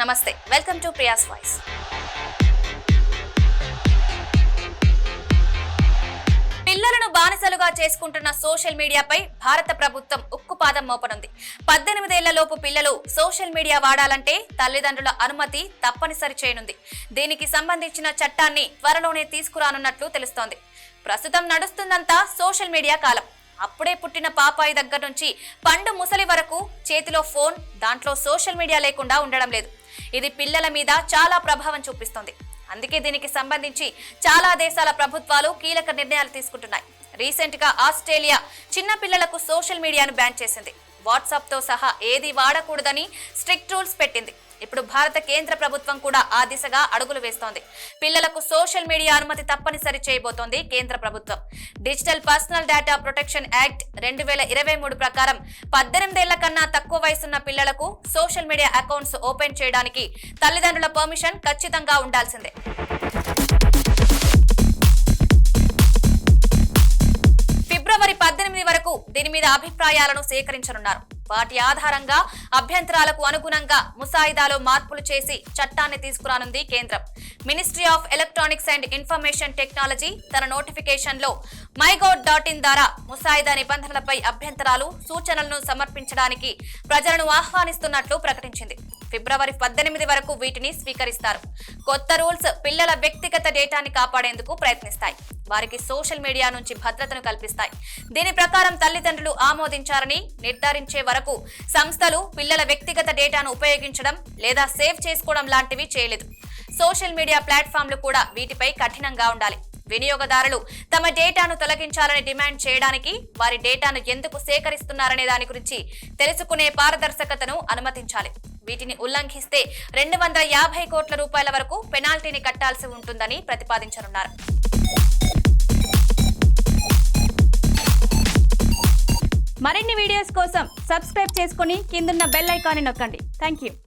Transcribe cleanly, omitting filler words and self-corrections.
నమస్తే, welcome to Priya's voice. పిల్లలను బానిసలుగా చేసుకుంటున్న సోషల్ మీడియాపై భారత ప్రభుత్వం ఉక్కుపాదం మోపనుంది. 18 ఏళ్లలోపు పిల్లలు సోషల్ మీడియా వాడాలంటే తల్లిదండ్రుల అనుమతి తప్పనిసరి చేయనుంది. దీనికి సంబంధించిన చట్టాన్ని త్వరలోనే తీసుకురానున్నట్లు తెలుస్తోంది. ప్రస్తుతం నడుస్తుందంతా సోషల్ మీడియా కాలం. అప్పుడే పుట్టిన పాపాయి దగ్గర నుంచి పండు ముసలి వరకు చేతిలో ఫోన్, దాంట్లో సోషల్ మీడియా లేకుండా ఉండడం లేదు. ఇది పిల్లల మీద చాలా ప్రభావం చూపిస్తుంది. అందుకే దీనికి సంబంధించి చాలా దేశాల ప్రభుత్వాలు కీలక నిర్ణయాలు తీసుకుంటున్నాయి. రీసెంట్ గా ఆస్ట్రేలియా చిన్న పిల్లలకు సోషల్ మీడియాను బ్యాన్ చేసింది. వాట్సాప్ తో సహా ఏది వాడకూడదని స్ట్రిక్ట్ రూల్స్ పెట్టింది. ఇప్పుడు భారత కేంద్ర ప్రభుత్వం కూడా ఆ దిశగా అడుగులు వేస్తోంది. పిల్లలకు సోషల్ మీడియా అనుమతి తప్పనిసరి చేయబోతోంది కేంద్ర ప్రభుత్వం. Digital personal data protection act 2023 ప్రకారం 18 ఏళ్ల కన్నా తక్కువ వయసున్న పిల్లలకు సోషల్ మీడియా అకౌంట్స్ ఓపెన్ చేయడానికి తల్లిదండ్రుల పర్మిషన్ ఖచ్చితంగా ఉండాల్సిందే. ఫిబ్రవరి 18 వరకు దీని మీద అభిప్రాయాలను సేకరించనున్నారు. వాటి ఆధారంగా అభ్యంతరాలకు అనుగుణంగా ముసాయిదాలో మార్పులు చేసి చట్టాన్ని తీసుకురానుంది కేంద్రం. Ministry of electronics and information technology తన నోటిఫికేషన్ లో mygov.in ద్వారా ముసాయిదా నిబంధనలపై అభ్యంతరాలు, సూచనలను సమర్పించడానికి ప్రజలను ఆహ్వానిస్తున్నట్లు ప్రకటించింది. ఫిబ్రవరి 18 వరకు వీటిని స్వీకరిస్తారు. కొత్త రూల్స్ పిల్లల వ్యక్తిగత డేటాని కాపాడేందుకు ప్రయత్నిస్తాయి. వారికి సోషల్ మీడియా నుంచి భద్రతను కల్పిస్తాయి. దీని ప్రకారం తల్లిదండ్రులు ఆమోదించారని నిర్ధారించే వరకు సంస్థలు పిల్లల వ్యక్తిగత డేటాను ఉపయోగించడం లేదా సేవ్ చేసుకోవడం లాంటివి చేయలేదు. సోషల్ మీడియా ప్లాట్ఫామ్లు కూడా వీటిపై కఠినంగా ఉండాలి. వినియోగదారులు తమ డేటాను తొలగించాలని డిమాండ్ చేయడానికి, వారి డేటాను ఎందుకు సేకరిస్తున్నారనే దాని గురించి తెలుసుకునే పారదర్శకతను అనుమతించాలి. వీటిని ఉల్లంఘిస్తే 250 కోట్ల రూపాయల వరకు పెనాల్టీని కట్టాల్సి ఉంటుందని ప్రతిపాదించనున్నారు. మరిన్ని వీడియోస్ కోసం సబ్స్క్రైబ్ చేసుకుని కిందున్న బెల్ ఐకాన్ని నొక్కండి. Thank you.